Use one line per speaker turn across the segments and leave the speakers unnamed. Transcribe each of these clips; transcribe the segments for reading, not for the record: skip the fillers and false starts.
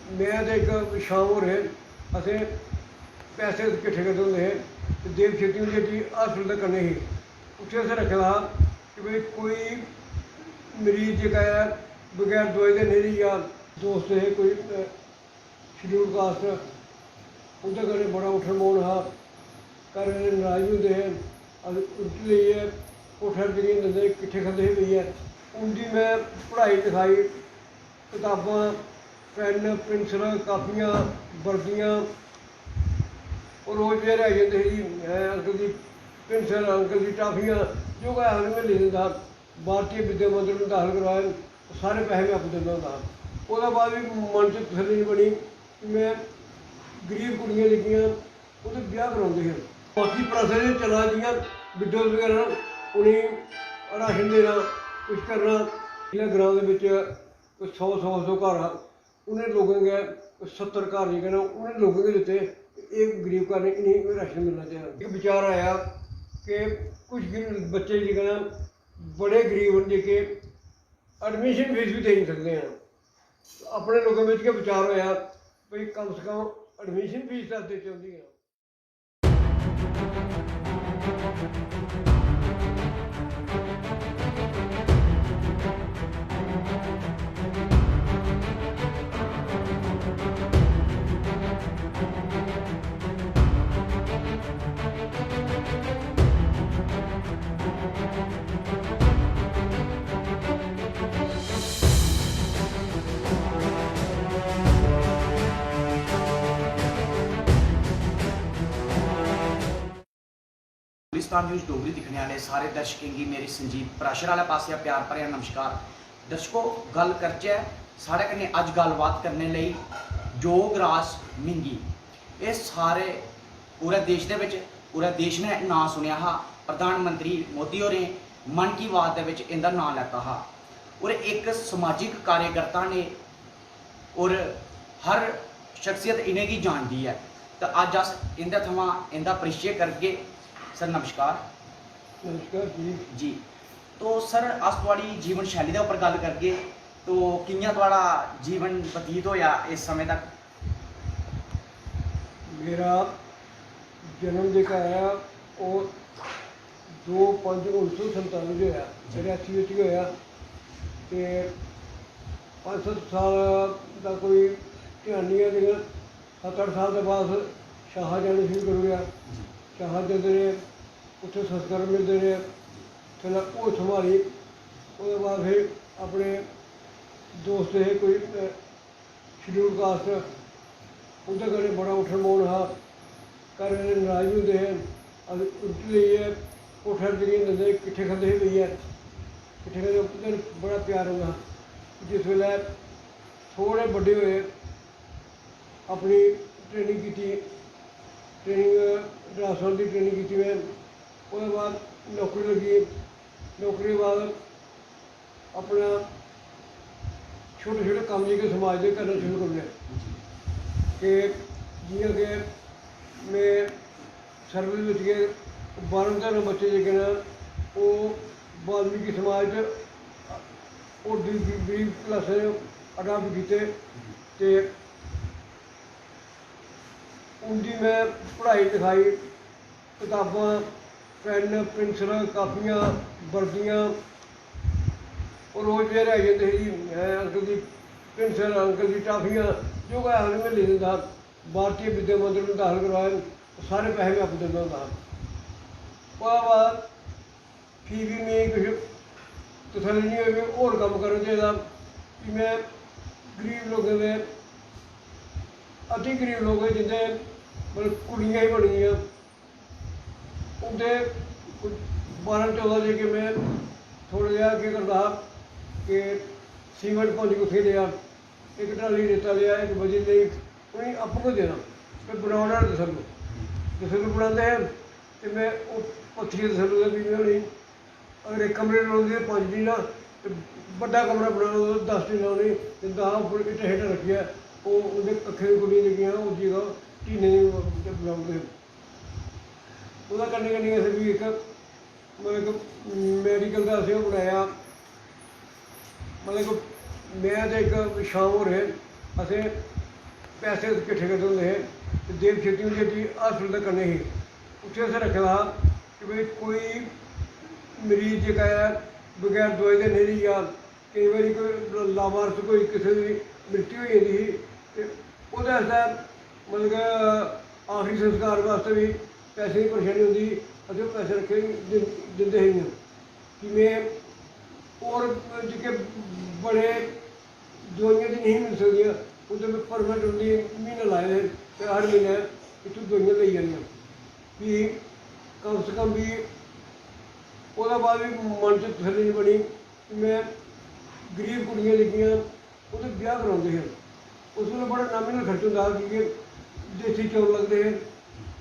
मैं तो एक शाम हो रहे असें पैसे किट्ठे करदे होंदे हे ते देव खेती जेह्ड़ी हास्पिटल तक करनी ही उत्थें असें रखे दा हा कि भाई कोई मरीज जेह्का ऐ बगैर दवाई दे नेईं रेही जा। दोस्त हे कोई शेड्यूल कास्ट उं'दे कन्नै बड़ा उठन बौह्न हा, घर आह्ले नराज बी होंदे हे। अस रुट्टी लेइयै कोठे पर जरियै जंदे हे, किट्ठे खंदे हे बेहियै। उं'दी मैं पढ़ाई लिखाई कताबां पैन पेंसिल कापियां वर्दियां और रोज मेरे आई जंदे ही जी अंकल जी पेंसिल अंकल जी टाफियां जो कोई आखदे में ले दिंदा हा। भारतीय विद्या मंदिर में दाखल करवाए, सारे पैसे में आपूं दिंदा होंदा हा। ओह्दे बाद भी मन च तसल्ली नहीं बनी कि मैं गरीब कुड़ियां जेह्कियां उं'दे ब्याह् कराउंदे हे। बाकी प्रोसैस चला जियां विडोज बगैरा उ'नेंगी राशन देना कुछ करना। जि'यां ग्रांऽ दे बिच्च कोई 100 घर हा, उ'नें लोकें गै 70 घर जेह्के न उ'नें लोकें गै दित्ते। एक गरीब घर इ'नेंगी राशन मिलना चाहिदा। एक विचार आया कि कुछ बच्चे जेह्के न बड़े गरीब न जेह्के एडमिशन फीस भी देई नहीं सकदे हैं। अपने लोकें बिच्च गै विचार होया भाई कम से कम एडमिशन फीस दस देचै उं'दी।
गुलिस्तान न्यूज़ डोगरी दिखने वाले सारे दर्शकें गी मेरी संजीव प्राशर आह्ले पासेआ प्यार भरेआ नमस्कार। दर्शकों गल करचै साढ़े कन्नै अज्ज गल्लबात करने लेई जोग रास मिंगी। एह् सारे पूरे देश दे विच पूरे देश ने नांऽ सुनेआ हा। प्रधानमंत्री मोदी होरें मन की बात दे विच इंदा नांऽ लैता हा और एक समाजिक कार्यकर्ता ने और हर शख्सियत इनेंगी जानदी है। तो अज्ज अस इंदे थमां इंदा परिचय करगे। सर नमस्कार।
नमस्कार जी।
जी तो सर अस थोड़ी जीवन शैली के उपर गल करगे तो कि'यां थोड़ा जीवन बतीत होया इस समय तक?
मेरा जन्म जेह्का है वो 2/5/1947 च होया, रियासी बिच गै होया ते 5-7 साल दा कोई ध्यान नहीं है, लेकिन 7-8 साल के बाद शाह जाना शुरू करी ओड़ेआ। शाह जंदे रेह्, उत्थे संस्कार मिलते रहे, फिर होश संभाली। उसके बाद फिर अपने दोस्त हे कोई शेड्यूल कास्ट उं'दे कन्नै बड़ा उठन बौह्न हा, घर आह्ले नराज बी होंदे हे। अस रुट्टी लेइयै कोठे पर जरियै जंदे हे, किट्ठे खंदे हे बेहियै। किट्ठे खंदे उं'दे बड़ा प्यार होंदा हा। जिस वेल्लै थोड़े बड्डे होए अपनी ट्रेनिंग कीती, ट्रेनिंग ड्राफ्टमैन की ट्रेनिंग की मैं। उसके बाद नौकरी लगी, नौकरी के बाद अपना छोटे छोटे कम्म जेह्के समाज दे करना शुरू करी ओड़े कि जियां कि मैं सर्विस बिच गै 12 बच्चे जेह्के न ओह् वाल्मीकि समाज च और गरीब क्लासें अडाप्ट कीते ते उं'दी मैं पढ़ाई लिखाई कताबां पैन पेंसिल कापियां वर्दियां और रोज मेरे आई जंदे ही जी अंकल जी पेंसिल अंकल जी टाफियां जो कोई आखदे में ले दिंदा हा। भारतीय विद्या मंदिर में दाखल करवाए, सारे पैसे में आपूं दिंदा होंदा हा। ओह्दे बाद फ्ही बी मिगी कुछ तसल्ली नहीं होई कि होर कम्म करना चाहिदा कि मैं गरीब लोकें दे अति गरीब लोग जिंदे मतलब कुड़ियां ही बनी दियां उं'दे 12-14 जेह्के मैं थोड़ा जेहा केह् करदा हा कि सीमेंट 5 गुत्थी लेआ, एक ट्राली रेता लेआ, एक बजरी लेई, उ'नेंगी आपूं गै देना फिर बनाना दसल्लू बनांदे हे ते मैं ओह् पत्थरी दसल्लू दे बीऽ होनी। अगर इक कमरे रौंह्दी 5 टीना ते बड्डा कमरा बनाना 10 टीना उ'नेंगी दिंदा हा। उप्पर इट्टां हेठां रक्खियै ओह् उं'दे कक्खे दी गुड्डियां जेह्कियां ओह् जगह टीने दी बनांदे हे। ओह्दे कन्नै कन्नै असें भी इक मैडिकल का असें ओह् बनाया, मतलब मैं तो एक शाम हो रहे असें पैसे इकट्ठे करते होंगे हे ते देव खेती जी हॉस्पिटल तक करने ही उत्थे असें रखे दा कि भाई कोई मरीज जेह्का है बगैर दवाई दे नहीं रेही जा कई बारी कोई लावारस कोई किसी की मृत्यु हो जाती ही ते ओह्दे आस्तै मतलब कि आखिरी संस्कार वास्ते भी पैसे की परेशानी होंदी ही असें ओह् पैसे रखे दिंदे ही कि में और जेह्के बड़े दवाइयां दी नहीं मिल सकदियां उं'दे में परमानेंट उं'दी म्हीने लाए दे ते हर म्हीने इत्थूं दवाइयां लेई जानियां भी कम से कम भी ओह्दे बाद भी मन च तसल्ली नहीं बनी कि मैं गरीब कुड़ियां जेह्कियां ओह्दे ब्याह् कराउंदे हे उस बेल्लै बड़ा नामिनल खर्च होंदा हा क्योंकि देसी चौल लगदे हे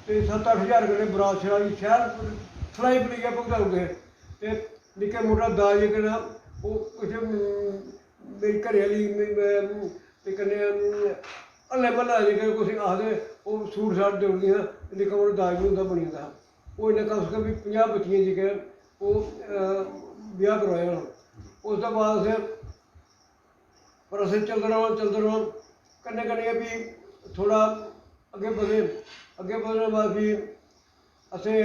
ते 7-8 हज़ार कन्नै बरात शरात शैल सलाई पलियै भुगताई ओड़दे हे ते निक्का मुट्टा दाज जेह्का ना ओह् कुछ मेरी घरै आह्ली ते कन्नै हल्ले म्हल्ले जेह्के कुछ आखदे ओह् सूट साट देई ओड़दियां निक्का मुट्टा दाज बी उं'दा बनी जंदा हा ओह् इन्ने कम से कम 50 बच्चियां जेह्के ओह् ब्याह् करवाए होना उसदे बाद असें पर असें चलदे रौह्ना कन्नै कन्नै भी थोह्ड़ा अग्गें बधे अग्गें बधने दे बाद भी असें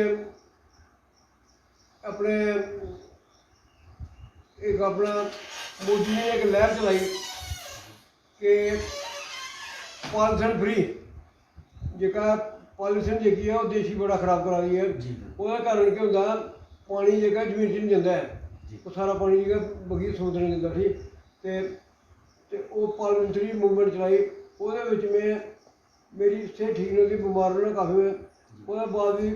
अपने एक अपना मोदी ने एक लहर चलाई कि पॉल्यूशन फ्री जेह्का पॉल्यूशन जेह्की है ओह् देश गी बड़ा खराब करा दी है ओह्दे कारण केह् होंदा पानी जेह्का जमीन च नहीं जंदा है ओह् सारा पानी जेह्का बगियै समुद्र च जंदा ठीक ते ओह् पॉल्यूशन फ्री मूवमेंट चलाई ओह्दे बिच में मेरी सेह्त ठीक नहीं होंदी बमार रौह्ना काफी में ओह्दे बाद भी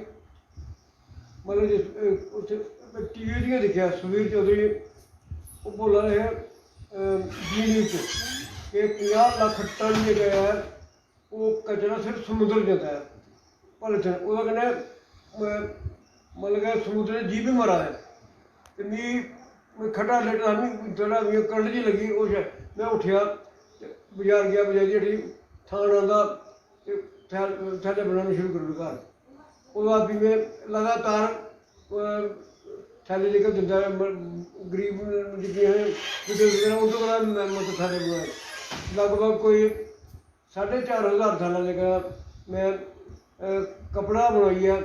मतलब जिस उत्थे टी वी च गै दिक्खेआ सुखबीर चौधरी ओह् बोला दे हे जी न्यूज़ च कि 50 लाख टन जेह्का है ओह् कचरा सिर्फ समुद्र च जंदा है पॉल्यूशन ओह्दे कन्नै मतलब कि समुद्र च जीव बी मरा दे ते मिगी खड्डा लेटा मी थोह्ड़ा मिगी करंट जी लगी ओह् में उट्ठेआ ते बजार गेआ बजारी हट्टी थान आंदा ते थैले बनाना शुरू करी ओड़े घर ओह्दे बाद भी में लगातार थैले जेह्के दिंदा गरीब जेह्कियां उं'दे कोला मतलब थैले बनाए लगभग कोई 4,500 थैला जेह्का में कपड़ा बनवाइयै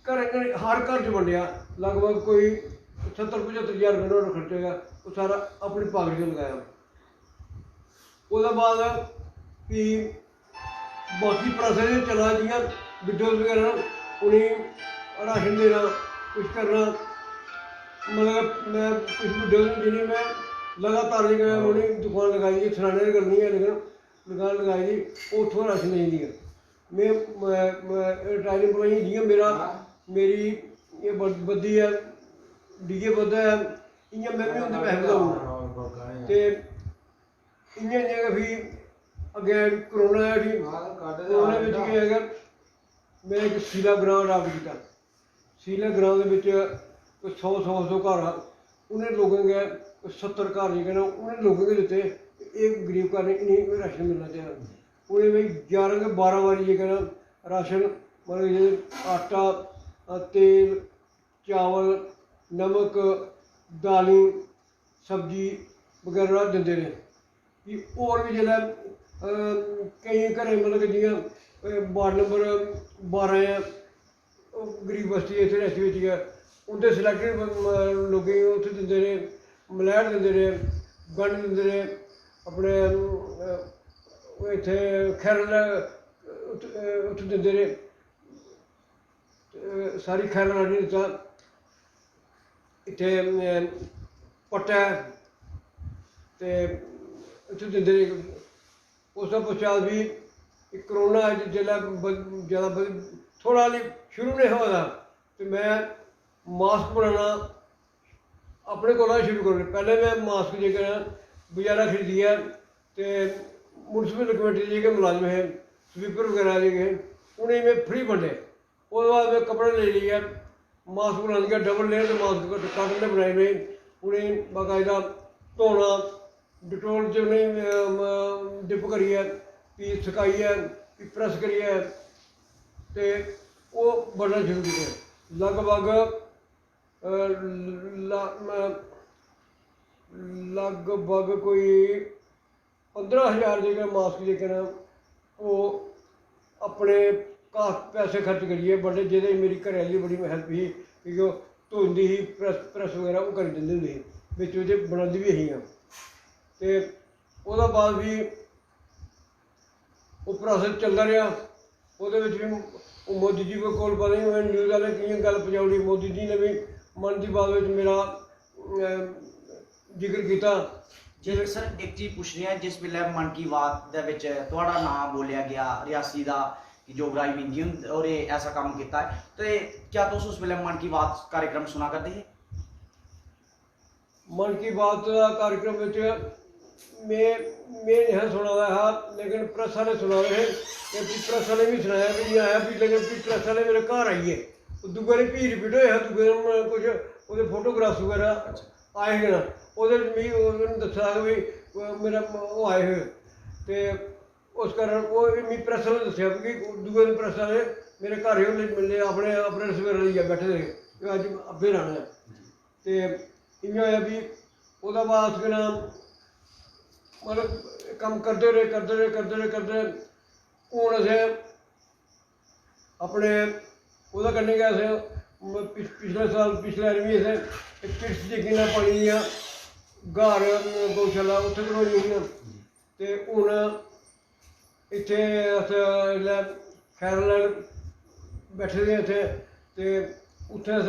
घरें हर घर च बंडेआ लगभग कोई 70-75 हज़ार रपेऽ नुहाड़ा खर्चा होएआ ओह् सारा अपनी पाकेट च लगाया ओह्दे बाद भी बाकी प्रोसेस चला जि'यां विडोज बगैरा उ'नेंगी राशन देना कुछ करना मतलब मैं कुछ विडोज जि'नेंगी मैं लगातार जेह्का उ'नेंगी दुकान लगाई दी सनाने दी गल्ल नहीं है लेकिन दुकान लगाई दी ओह् उत्थुआं राशन लेई जंदी है में रिटायरिंग एम्प्लॉई जि'यां मेरी एह् बधदी है डीए बधदा है इ'यां में बी उं'दे पैसे बधाऊं ते इ'यां गै फ्ही अग्गें करोना आया उठी करोना बिच केह् है कि में इक सीला ग्रांऽ अडाप्ट कीता सीला ग्रांऽ दे बिच कोई 100 घर हा उ'नें लोकें गै 70 घर जेह्के न उ'नें लोकें गै दित्ते एह् गरीब घर इ'नेंगी राशन मिलना चाहिदा उ'नें में 11-12 बारी जेह्का न राशन मतलब आटा तेल चावल नमक दालीं सब्जी बगैरा दिंदे रेह् कि होर भी जेल्लै केईं घरें मतलब कि जि'यां वार्ड नंबर 12 ऐ गरीब बस्ती इत्थै रियासी बिच गै उं'दे सिलैक्टेड लोकें गी उत्थै दिंदे रेह् मलैट दिंदे रेह् गंढ दिंदे रेह् अपने इत्थै खैर उत्थै दिंदे रेह् सारी खैर रानी दित्ता इत्थै पट्टै ते उत्थै दिंदे रेह् उसदे पश्चात भी करोना जेल्लै जैदा थोह्ड़ा हाली शुरू नहीं होआ दा ते मैं मास्क बनाना अपने कोला शुरू करी पैह्लें मैं मास्क जेह्के न बजारा खरीदियै ते म्युनसिपल कमेटी दे जेह्के मुलाजम हे स्वीपर बगैरा जेह्के उ'नेंगी में फ्री बंडे ओह्दे बाद में कपड़े लेई लेइयै मास्क बनाने लग्गेआ डबल लेयर दे मास्क कट्टने बनाए में उ'नेंगी बाकायदा धोना डिटोल च उ'नेंगी डिप करियै फ्ही सकाइयै फ्ही प्रैस करियै ते ओह् बंडना शुरू कीते लगभग कोई 15,000 जेह्के मास्क जेह्के न वो अपने काफी पैसे खर्च करिए बड़े जेह्दे मेरी घरै आह्ली बड़ी हेल्प ही क्योंकि ओह् धोंदी ही प्रैस वगैरह वो करी दिंदी होंदी ही बिच ओह्दे बनांदी बी हियां ते ओह्दा बाद भी वो प्रोसेस चलदा रेहा ओह्दे बिच भी मोदी जी कोल पता नहीं न्यूज़ आह्ले कि'यां गल्ल पजाई ओड़ी मोदी जी ने भी मन की बात बिच मेरा जिक्र किया
जी सर एक चीज़ पुछ रही है जिस वेले मन की बात दे विच तुहाड़ा नाम बोलिया गया रियासी दा कि जोगराज मिंगी और ऐसा काम किया है तो क्या तुस उस वेले मन की बात कार्यक्रम सुना करते थे?
मन की बात का कार्यक्रम में मैं नहीं सुना था लेकिन प्रेस वाले सुना रहे हैं प्रेस वाले भी सुनाया कि नहीं आया भी लेकिन प्रेस वाले मेरे घर आइए दूए ने भी रिपीट होया दूए दिन कुछ वो फोटोग्राफ्स वगैरह आए हैं ना वो मिगी दसा भी मेरा वो आए हुए तो उस कारण वो मिगी प्रेस वाले दसिया कि दूए दिन प्रेस वाले मेरे घर ही मिले अपने अपने सवेरे लेइयै बैठे थे अज फिर आना है तो इ'यां होया भी ओह्दा बाद केह् नाम मतलब कम्म करते रहे हून असें अपने ओह्दा कन्नै गै असें पिछले साल पिछले बारी भी असें इक किट्स जेह्की ना पानी दियां घर गौशाला उत्थें करोई हियां ते हून इत्थै अस इसलै खैरलैंड बैठे दे इत्थें ते उत्थें अस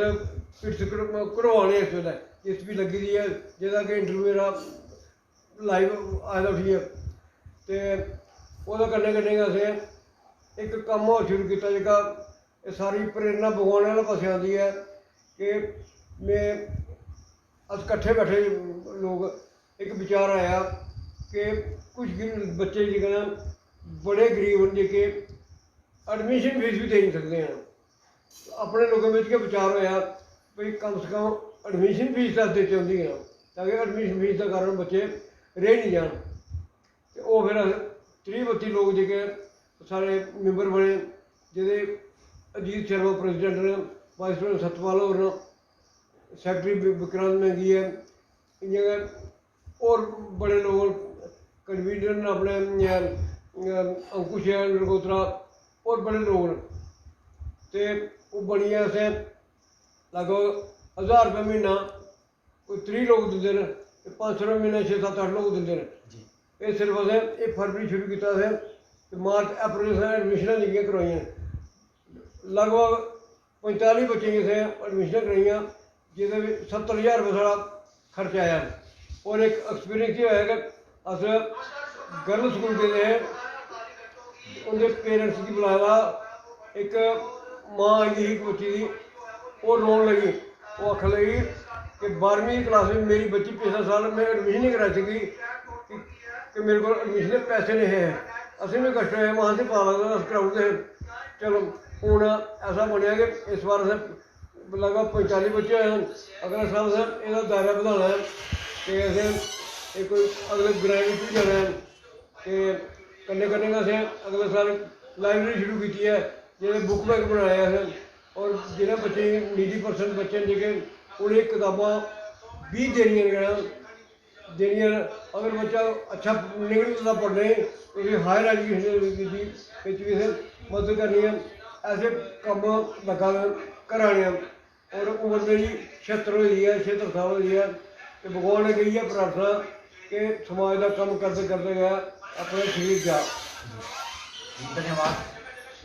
किट्स कढ़वाने इस वेल्लै किट्स भी लग्गी दी है जेह्दा कि इंटरव्यू मेरा लाइव आए दा उठी है ते ओह्दे कन्नै कन्नै गै असें इक कम्म होर शुरू कीता जेह्का एह् सारी प्रेरणा भगवान आह्ले पास्से आंदी है कि में अस कट्ठे बैठे लोग एक विचार आया कि कुछ बच्चे जेह्के न बड़े गरीब न जेह्के एडमिशन फीस भी देई नहीं सकदे हैं अपने लोगों बिच गै विचार होया भाई कम से कम एडमिशन फीस दस देते होंदी है ताकि एडमिशन फीस का कारण बच्चे रेही नहीं जान ते ओह् फिर अस 30-32 लोग जेह्के साढ़े मैंबर बने जेह्दे अजीत शर्मा प्रेसिडेंट न वाइस प्रेसिडेंट सतपाल होर न सैक्रटरी विक्रांत मैंगी है इ'यां गै होर बड़े लोग कन्वीनर न अपने अंकुश है नरगोत्रा होर बड़े लोग न ते ओह् बनियै असें लगभग 1000 रुपये म्हीना कोई 30 लोग दिंदे न 500 रुपये म्हीना 6-7-8 लोग दिंदे न एह् सिर्फ असें एह् फरवरी शुरू कीता असें ते मार्च अप्रैल असें एडमिशनां जेह्कियां करोआइयां लगभग 45 बच्चें गी असें एडमिशनां कराइयां जेह्दे बिच 70,000 रुपये साढ़ा खर्च आया और एक एक्सपीरियंस एह् होया कि अस गर्ल स्कूल गेदे हे उं'दे पेरेंट्स गी बुलाए दा एक मां आई दी ही इक बच्ची दी ओह् रोन लगी ओह् आखन लगी कि 12वीं क्लास में मेरी बच्ची पिछले साल में एडमिशन नहीं कराई सकी कि मेरे को एडमिशन के पैसे नहीं हैं असें भी कष्ट होया वहाँ से पता लगदा अस कराई ओड़दे हे चलो हून ऐसा बनया कि इस बार असें लगभग 45 बच्चे होए हैं अगले साल असें एह्दा दायरा बधाना है कि असें एक कोई अगले ग्राएं बिच बी जाना है ते कन्नै कन्नै गै असें अगले साल लाइब्रेरी शुरू की है जेह्दे बुक बैंक बनाया असें और जिन्हें बच्चे नीडी परसेंट बच्चे न जेह्के उ'नेंगी कताबां बी देनियां न देनियां न अगर बच्चा अच्छा निकलदा पढ़ने उसी हायर एजुकेशन बिच भी असें मदद करनी है ऐसे कम्म लग्गा कराने और उम्र मेरी 76 होई दी है 76 साल होई दी है ते भगवान अग्गें इ'यै प्रार्थना कि समाज का कम्म करते करते गै अपना शरीर जा।
धन्यवाद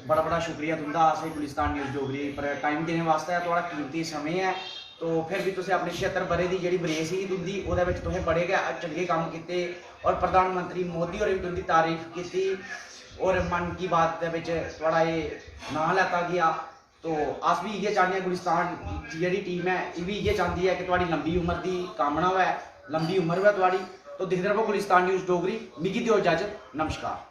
बड़ा बड़ा शुक्रिया तुंदा असें गुलिस्तान न्यूज़ डोगरी पर टाइम देने वास्ते थोड़ा कीमती समय है तो फिर भी तुसें अपनी 76 ब'रे दी जेह्ड़ी बरेस ही तुंदी ओह्दे बिच तुसें बड़े गै चंगे कम्म कीते और प्रधानमंत्री मोदी होरें भी तुंदी तारीफ कीती और मन की बात दे बिच थोड़ा एह् नांऽ लैता गया तो अस भी इ'यै चाह्न्ने आं गुलिस्तान जेह्ड़ी टीम है एह् भी इ'यै चांह्दी है कि थुआढ़ी लंबी उम्र दी कामना होऐ लंबी उम्र होऐ थुआढ़ी तो दिखदे रवो गुलिस्तान न्यूज़ डोगरी मिगी देओ इजाजत नमस्कार।